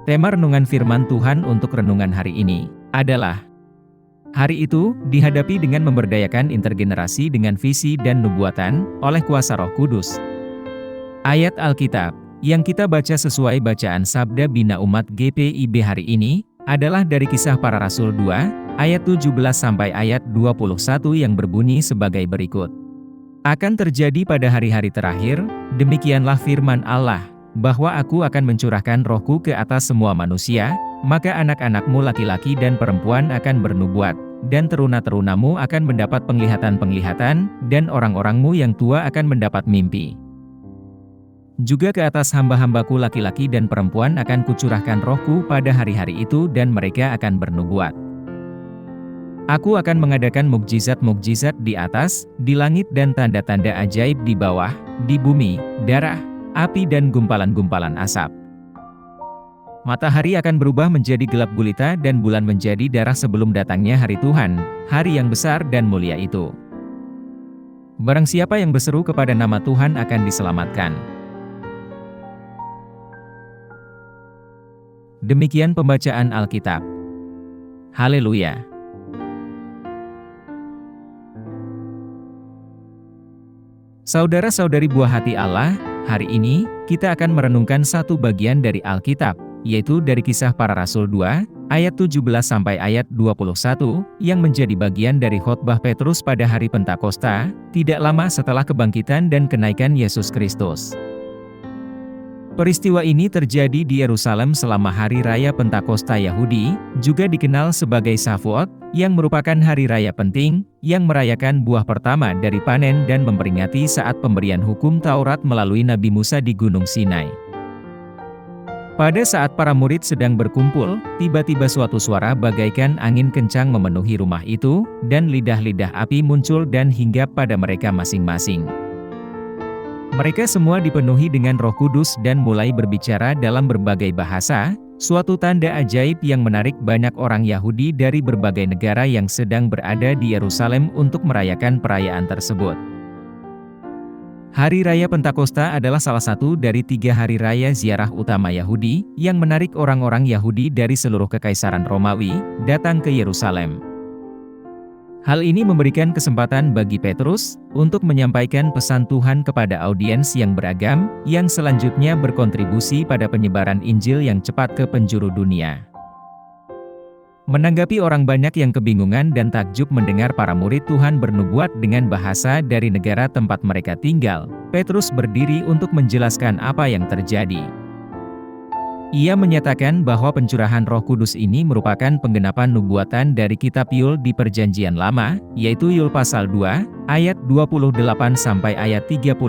Tema renungan firman Tuhan untuk renungan hari ini adalah hari itu dihadapi dengan memberdayakan intergenerasi dengan visi dan nubuatan oleh kuasa Roh Kudus. Ayat Alkitab yang kita baca sesuai bacaan Sabda Bina Umat GPIB hari ini adalah dari Kisah Para Rasul 2 ayat 17 sampai ayat 21 yang berbunyi sebagai berikut. Akan terjadi pada hari-hari terakhir, demikianlah firman Allah, bahwa aku akan mencurahkan rohku ke atas semua manusia, maka anak-anakmu laki-laki dan perempuan akan bernubuat, dan teruna-terunamu akan mendapat penglihatan-penglihatan, dan orang-orangmu yang tua akan mendapat mimpi. Juga ke atas hamba-hambaku laki-laki dan perempuan akan kucurahkan rohku pada hari-hari itu dan mereka akan bernubuat. Aku akan mengadakan mukjizat-mukjizat di atas, di langit dan tanda-tanda ajaib di bawah, di bumi, darah, api dan gumpalan-gumpalan asap. Matahari akan berubah menjadi gelap gulita dan bulan menjadi darah sebelum datangnya hari Tuhan, hari yang besar dan mulia itu. Barang siapa yang berseru kepada nama Tuhan akan diselamatkan. Demikian pembacaan Alkitab. Haleluya. Saudara-saudari buah hati Allah, hari ini kita akan merenungkan satu bagian dari Alkitab, yaitu dari Kisah Para Rasul 2, ayat 17 sampai ayat 21, yang menjadi bagian dari khotbah Petrus pada hari Pentakosta, tidak lama setelah kebangkitan dan kenaikan Yesus Kristus. Peristiwa ini terjadi di Yerusalem selama hari raya Pentakosta Yahudi, juga dikenal sebagai Shavuot, yang merupakan hari raya penting, yang merayakan buah pertama dari panen dan memperingati saat pemberian hukum Taurat melalui Nabi Musa di Gunung Sinai. Pada saat para murid sedang berkumpul, tiba-tiba suatu suara bagaikan angin kencang memenuhi rumah itu, dan lidah-lidah api muncul dan hinggap pada mereka masing-masing. Mereka semua dipenuhi dengan Roh Kudus dan mulai berbicara dalam berbagai bahasa, suatu tanda ajaib yang menarik banyak orang Yahudi dari berbagai negara yang sedang berada di Yerusalem untuk merayakan perayaan tersebut. Hari Raya Pentakosta adalah salah satu dari 3 hari raya ziarah utama Yahudi, yang menarik orang-orang Yahudi dari seluruh Kekaisaran Romawi, datang ke Yerusalem. Hal ini memberikan kesempatan bagi Petrus, untuk menyampaikan pesan Tuhan kepada audiens yang beragam, yang selanjutnya berkontribusi pada penyebaran Injil yang cepat ke penjuru dunia. Menanggapi orang banyak yang kebingungan dan takjub mendengar para murid Tuhan bernubuat dengan bahasa dari negara tempat mereka tinggal, Petrus berdiri untuk menjelaskan apa yang terjadi. Ia menyatakan bahwa pencurahan Roh Kudus ini merupakan penggenapan nubuatan dari kitab Yul di Perjanjian Lama, yaitu Yul pasal 2, ayat 28 sampai ayat 32.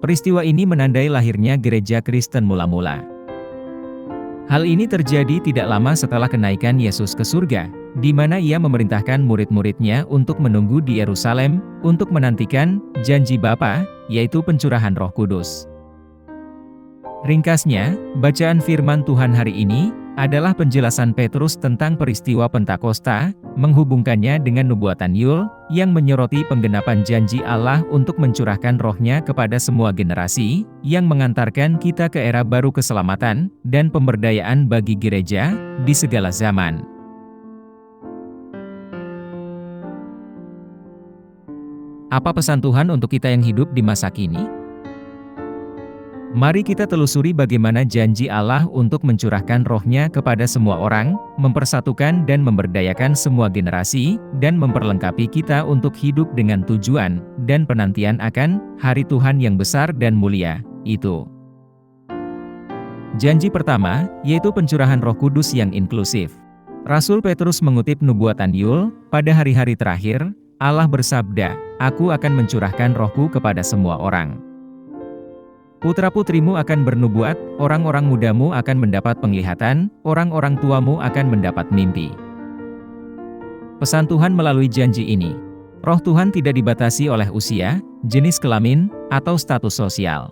Peristiwa ini menandai lahirnya gereja Kristen mula-mula. Hal ini terjadi tidak lama setelah kenaikan Yesus ke surga, di mana ia memerintahkan murid-muridnya untuk menunggu di Yerusalem, untuk menantikan janji Bapa, yaitu pencurahan Roh Kudus. Ringkasnya, bacaan firman Tuhan hari ini adalah penjelasan Petrus tentang peristiwa Pentakosta, menghubungkannya dengan nubuatan Yul, yang menyoroti penggenapan janji Allah untuk mencurahkan rohnya kepada semua generasi, yang mengantarkan kita ke era baru keselamatan, dan pemberdayaan bagi gereja, di segala zaman. Apa pesan Tuhan untuk kita yang hidup di masa kini? Mari kita telusuri bagaimana janji Allah untuk mencurahkan rohnya kepada semua orang, mempersatukan dan memberdayakan semua generasi, dan memperlengkapi kita untuk hidup dengan tujuan, dan penantian akan hari Tuhan yang besar dan mulia, itu. Janji pertama, yaitu pencurahan Roh Kudus yang inklusif. Rasul Petrus mengutip nubuatan Yul, pada hari-hari terakhir, Allah bersabda, "Aku akan mencurahkan rohku kepada semua orang. Putra-putrimu akan bernubuat, orang-orang mudamu akan mendapat penglihatan, orang-orang tuamu akan mendapat mimpi." Pesan Tuhan melalui janji ini. Roh Tuhan tidak dibatasi oleh usia, jenis kelamin, atau status sosial.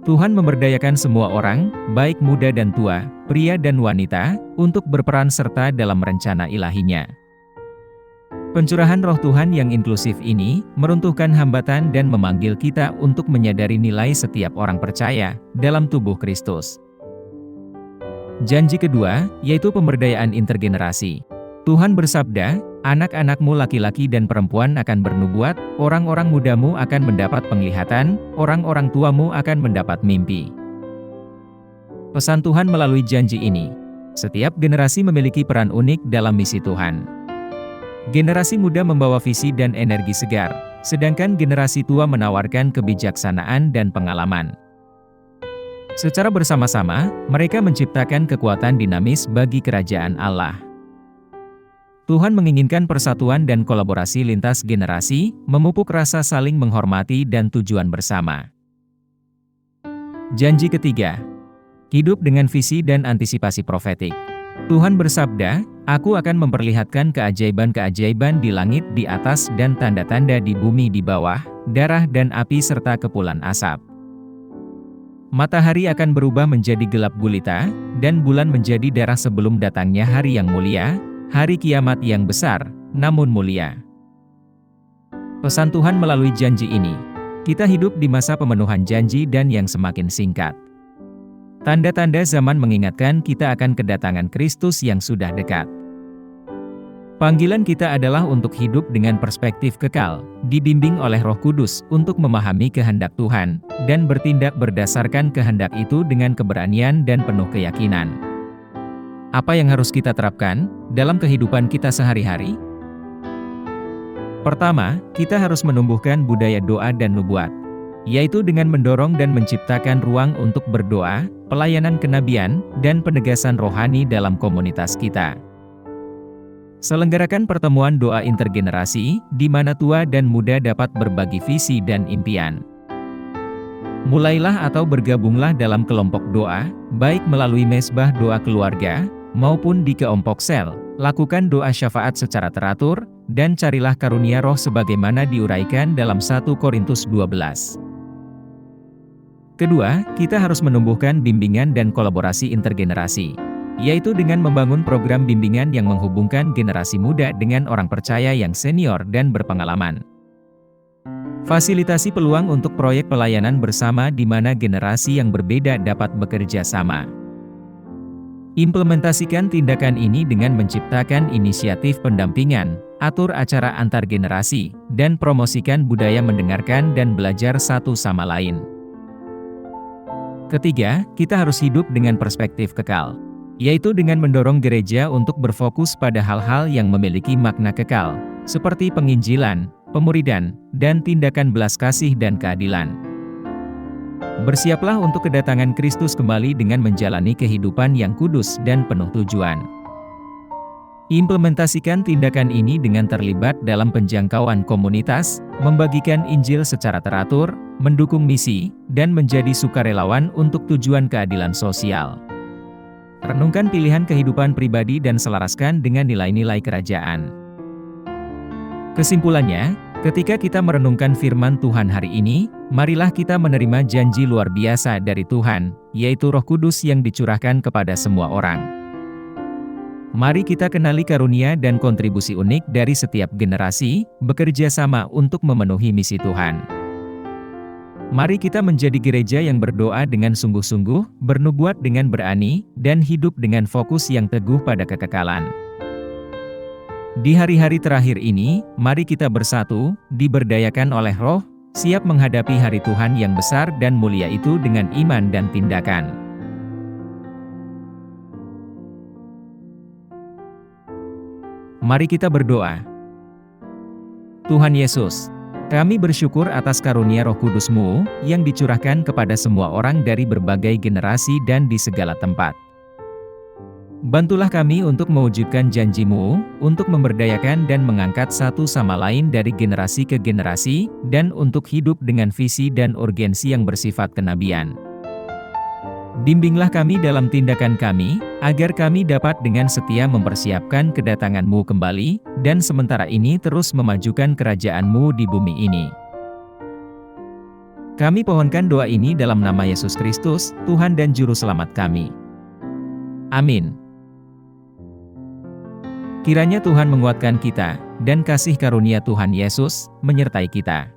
Tuhan memberdayakan semua orang, baik muda dan tua, pria dan wanita, untuk berperan serta dalam rencana ilahinya. Pencurahan Roh Tuhan yang inklusif ini meruntuhkan hambatan dan memanggil kita untuk menyadari nilai setiap orang percaya dalam tubuh Kristus. Janji kedua, yaitu pemberdayaan intergenerasi. Tuhan bersabda, anak-anakmu laki-laki dan perempuan akan bernubuat, orang-orang mudamu akan mendapat penglihatan, orang-orang tuamu akan mendapat mimpi. Pesan Tuhan melalui janji ini. Setiap generasi memiliki peran unik dalam misi Tuhan. Generasi muda membawa visi dan energi segar, sedangkan generasi tua menawarkan kebijaksanaan dan pengalaman. Secara bersama-sama, mereka menciptakan kekuatan dinamis bagi kerajaan Allah. Tuhan menginginkan persatuan dan kolaborasi lintas generasi, memupuk rasa saling menghormati dan tujuan bersama. Janji ketiga. Hidup dengan visi dan antisipasi profetik. Tuhan bersabda, Aku akan memperlihatkan keajaiban-keajaiban di langit di atas dan tanda-tanda di bumi di bawah, darah dan api serta kepulan asap. Matahari akan berubah menjadi gelap gulita, dan bulan menjadi darah sebelum datangnya hari yang mulia, hari kiamat yang besar, namun mulia. Pesan Tuhan melalui janji ini. Kita hidup di masa pemenuhan janji dan yang semakin singkat. Tanda-tanda zaman mengingatkan kita akan kedatangan Kristus yang sudah dekat. Panggilan kita adalah untuk hidup dengan perspektif kekal, dibimbing oleh Roh Kudus untuk memahami kehendak Tuhan, dan bertindak berdasarkan kehendak itu dengan keberanian dan penuh keyakinan. Apa yang harus kita terapkan dalam kehidupan kita sehari-hari? Pertama, kita harus menumbuhkan budaya doa dan nubuat, yaitu dengan mendorong dan menciptakan ruang untuk berdoa, pelayanan kenabian, dan penegasan rohani dalam komunitas kita. Selenggarakan pertemuan doa intergenerasi, di mana tua dan muda dapat berbagi visi dan impian. Mulailah atau bergabunglah dalam kelompok doa, baik melalui mesbah doa keluarga, maupun di kelompok sel. Lakukan doa syafaat secara teratur, dan carilah karunia roh sebagaimana diuraikan dalam 1 Korintus 12. Kedua, kita harus menumbuhkan bimbingan dan kolaborasi intergenerasi, yaitu dengan membangun program bimbingan yang menghubungkan generasi muda dengan orang percaya yang senior dan berpengalaman. Fasilitasi peluang untuk proyek pelayanan bersama di mana generasi yang berbeda dapat bekerja sama. Implementasikan tindakan ini dengan menciptakan inisiatif pendampingan, atur acara antar generasi, dan promosikan budaya mendengarkan dan belajar satu sama lain. Ketiga, kita harus hidup dengan perspektif kekal, yaitu dengan mendorong gereja untuk berfokus pada hal-hal yang memiliki makna kekal, seperti penginjilan, pemuridan, dan tindakan belas kasih dan keadilan. Bersiaplah untuk kedatangan Kristus kembali dengan menjalani kehidupan yang kudus dan penuh tujuan. Implementasikan tindakan ini dengan terlibat dalam penjangkauan komunitas, membagikan Injil secara teratur, mendukung misi, dan menjadi sukarelawan untuk tujuan keadilan sosial. Renungkan pilihan kehidupan pribadi dan selaraskan dengan nilai-nilai kerajaan. Kesimpulannya, ketika kita merenungkan firman Tuhan hari ini, marilah kita menerima janji luar biasa dari Tuhan, yaitu Roh Kudus yang dicurahkan kepada semua orang. Mari kita kenali karunia dan kontribusi unik dari setiap generasi, bekerja sama untuk memenuhi misi Tuhan. Mari kita menjadi gereja yang berdoa dengan sungguh-sungguh, bernubuat dengan berani, dan hidup dengan fokus yang teguh pada kekekalan. Di hari-hari terakhir ini, mari kita bersatu, diberdayakan oleh Roh, siap menghadapi hari Tuhan yang besar dan mulia itu dengan iman dan tindakan. Mari kita berdoa. Tuhan Yesus, kami bersyukur atas karunia Roh Kudus-Mu yang dicurahkan kepada semua orang dari berbagai generasi dan di segala tempat. Bantulah kami untuk mewujudkan janji-Mu, untuk memberdayakan dan mengangkat satu sama lain dari generasi ke generasi, dan untuk hidup dengan visi dan urgensi yang bersifat kenabian. Bimbinglah kami dalam tindakan kami, agar kami dapat dengan setia mempersiapkan kedatangan-Mu kembali, dan sementara ini terus memajukan kerajaan-Mu di bumi ini. Kami pohonkan doa ini dalam nama Yesus Kristus, Tuhan dan Juru Selamat kami. Amin. Kiranya Tuhan menguatkan kita, dan kasih karunia Tuhan Yesus menyertai kita.